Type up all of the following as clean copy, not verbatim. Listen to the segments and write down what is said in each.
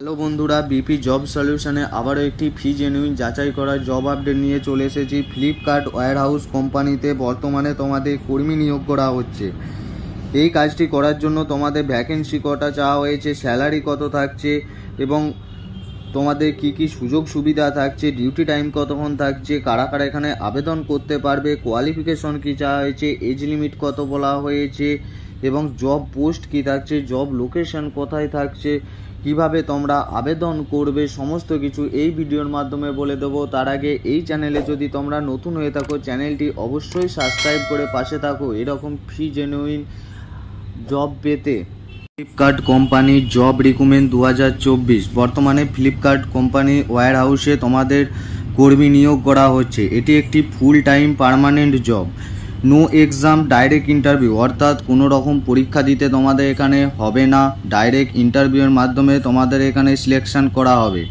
Hello বন্ধুরা, BP job সলিউশনে আবারও একটি ফি জেনুইন যাচাই করা জব আপডেট নিয়ে চলে এসেছি। ফ্লিপকার্ট ওয়্যারহাউস কোম্পানিতে বর্তমানে তোমাদের কর্মী নিয়োগ করা হচ্ছে। এই কাজটি করার জন্য তোমাদের ভ্যাকেন্সি কটা চাওয়া হয়েছে, স্যালারি কত থাকছে এবং তোমাদের কি কি সুযোগ সুবিধা থাকছে, ডিউটি টাইম কতক্ষণ থাকছে, কারা কারা এখানে আবেদন করতে পারবে, কোয়ালিফিকেশন কি চাওয়া হয়েছে, এজ লিমিট কত বলা হয়েছে এবং জব পোস্ট কি থাকছে, জব লোকেশন কোথায় থাকছে, কিভাবে তোমরা আবেদন করবে, সমস্ত কিছু এই ভিডিওর মাধ্যমে বলে দেবো। তার আগে এই চ্যানেলে যদি তোমরা নতুন হয়ে থাকো, চ্যানেলটি অবশ্যই সাবস্ক্রাইব করে পাশে থাকো এরকম ফ্রি জেনুইন জব পেতে। ফ্লিপকার্ট কোম্পানি জব রিক্রুটমেন্ট 2024 বর্তমানে ফ্লিপকার্ট কোম্পানি ওয়্যারহাউসে তোমাদের কর্মী নিয়োগ করা হচ্ছে। এটি একটি full time permanent job, no exam direct interview, অর্থাৎ কোনো রকম পরীক্ষা দিতে তোমাদের এখানে হবে না, ডাইরেক্ট ইন্টারভিউয়ের মাধ্যমে তোমাদের এখানে সিলেকশন করা হবে।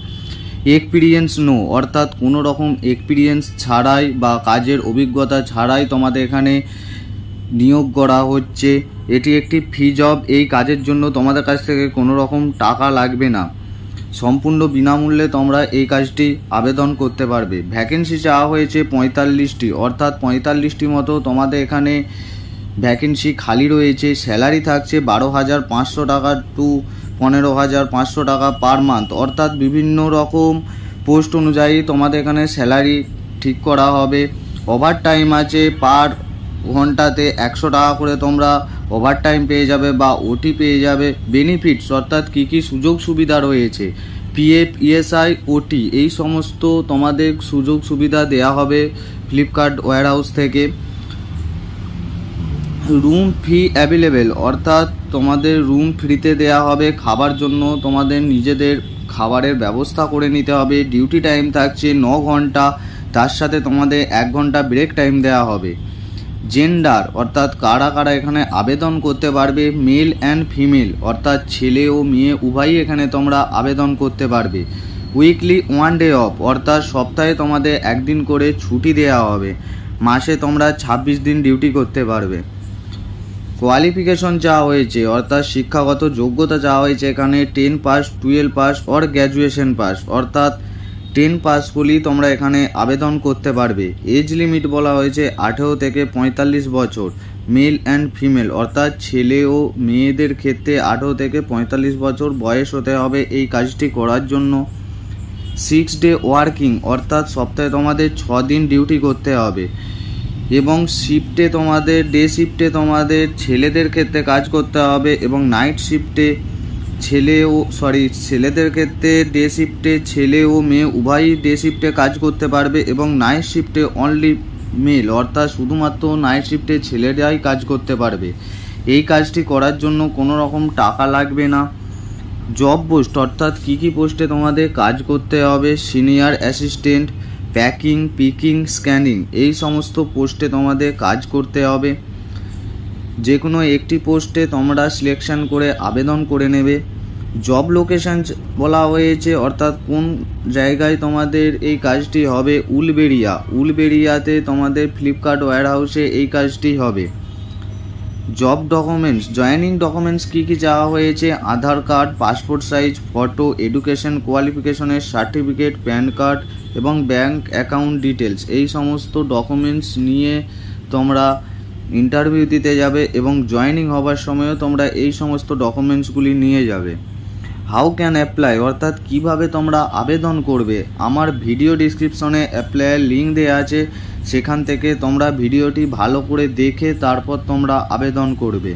এক্সপিরিয়েন্স নো, অর্থাৎ কোনো রকম এক্সপিরিয়েন্স ছাড়াই বা কাজের অভিজ্ঞতা ছাড়াই তোমাদের এখানে নিয়োগ করা হচ্ছে। এটি একটি ফ্রি জব, এই কাজের জন্য তোমাদের কাছ থেকে কোনো রকম টাকা লাগবে না, সম্পূর্ণ বিনামূল্যে তোমরা এই কাজটি আবেদন করতে পারবে। ভ্যাকেন্সি চাওয়া হয়েছে 45টি, অর্থাৎ 45টি মতো তোমাদের এখানে ভ্যাকেন্সি খালি রয়েছে। স্যালারি থাকছে 12,500 টাকা টু 15,500 টাকা পার মান্থ, অর্থাৎ বিভিন্ন রকম পোস্ট অনুযায়ী তোমাদের এখানে স্যালারি ঠিক করা হবে। ওভার টাইম আছে, পার ঘন্টাতে 100 টাকা করে তোমরা ওভার টাইম পেয়ে যাবে বা ওটি পেয়ে যাবে। বেনিফিটস, অর্থাৎ কী কী সুযোগ সুবিধা রয়েছে, পিএফ, ইএসআই, ওটি, এই সমস্ত তোমাদের সুযোগ সুবিধা দেয়া হবে ফ্লিপকার্ট ওয়্যারহাউস থেকে। রুম ফি অ্যাভেলেবেল, অর্থাৎ তোমাদের রুম ফ্রিতে দেয়া হবে, খাবার জন্য তোমাদের নিজেদের খাবারের ব্যবস্থা করে নিতে হবে। ডিউটি টাইম থাকছে 9 ঘন্টা, তার সাথে তোমাদের 1 ঘন্টা ব্রেক টাইম দেওয়া হবে। জেন্ডার, অর্থাৎ কারা কারা এখানে আবেদন করতে পারবে, মেল অ্যান্ড ফিমেল, অর্থাৎ ছেলে ও মেয়ে উভয়ই এখানে তোমরা আবেদন করতে পারবে। উইকলি 1 ডে অফ, অর্থাৎ সপ্তাহে তোমাদের 1 দিন করে ছুটি দেওয়া হবে। মাসে তোমরা 26 দিন ডিউটি করতে পারবে। কোয়ালিফিকেশন চাওয়া হয়েছে, অর্থাৎ শিক্ষাগত যোগ্যতা চাওয়া হয়েছে এখানে 10 pass, 12 pass or graduation pass, অর্থাৎ 10 পাস হলেই তোমরা এখানে আবেদন করতে পারবে। এজ লিমিট বলা হয়েছে 18 থেকে 45 বছর, মেল অ্যান্ড ফিমেল, অর্থাৎ ছেলে ও মেয়েদের ক্ষেত্রে 18 থেকে 45 বছর বয়স হতে হবে এই কাজটি করার জন্য। 6 ডে ওয়ার্কিং, অর্থাৎ সপ্তাহে তোমাদের 6 দিন ডিউটি করতে হবে এবং শিফটে তোমাদের শিফটে তোমাদের ছেলেদের ক্ষেত্রে কাজ করতে হবে এবং নাইট শিফটে ছেলেদের ক্ষেত্রে ডে শিফটে ছেলে ও মেয়ে উভয়ই ডে শিফটে কাজ করতে পারবে এবং নাইট শিফটে অনলি মেল, অর্থাৎ শুধুমাত্র নাইট শিফটে ছেলেরাই কাজ করতে পারবে। এই কাজটি করার জন্য কোনো রকম টাকা লাগবে না। জব পোস্ট, অর্থাৎ কী কী পোস্টে তোমাদের কাজ করতে হবে, senior assistant, packing, picking, scanning, এই সমস্ত পোস্টে তোমাদের কাজ করতে হবে। যে কোনো একটি পোস্টে তোমরা সিলেকশন করে আবেদন করে নেবে। জব লোকেশন বলা হয়েছে, অর্থাৎ কোন জায়গায় তোমাদের এই কাজটি হবে, উলবেড়িয়াতে তোমাদের ফ্লিপকার্ট ওয়্যারহাউসে এই কাজটি হবে। জব ডকুমেন্টস, জয়েনিং ডকুমেন্টস কী কী চাওয়া হয়েছে, Aadhaar card, passport size photo, education কোয়ালিফিকেশনের সার্টিফিকেট, প্যান কার্ড এবং ব্যাঙ্ক অ্যাকাউন্ট ডিটেলস, এই সমস্ত ডকুমেন্টস নিয়ে তোমরা ইন্টারভিউ দিতে যাবে এবং জয়েনিং হবার সময়ও তোমরা এই সমস্ত ডকুমেন্টসগুলি নিয়ে যাবে। হাউ ক্যান অ্যাপ্লাই, অর্থাৎ কিভাবে তোমরা আবেদন করবে, আমার ভিডিও ডিসক্রিপশনে অ্যাপ্লাইয়ের লিঙ্ক দেওয়া আছে, সেখান থেকে তোমরা ভিডিওটি ভালো করে দেখে তারপর তোমরা আবেদন করবে।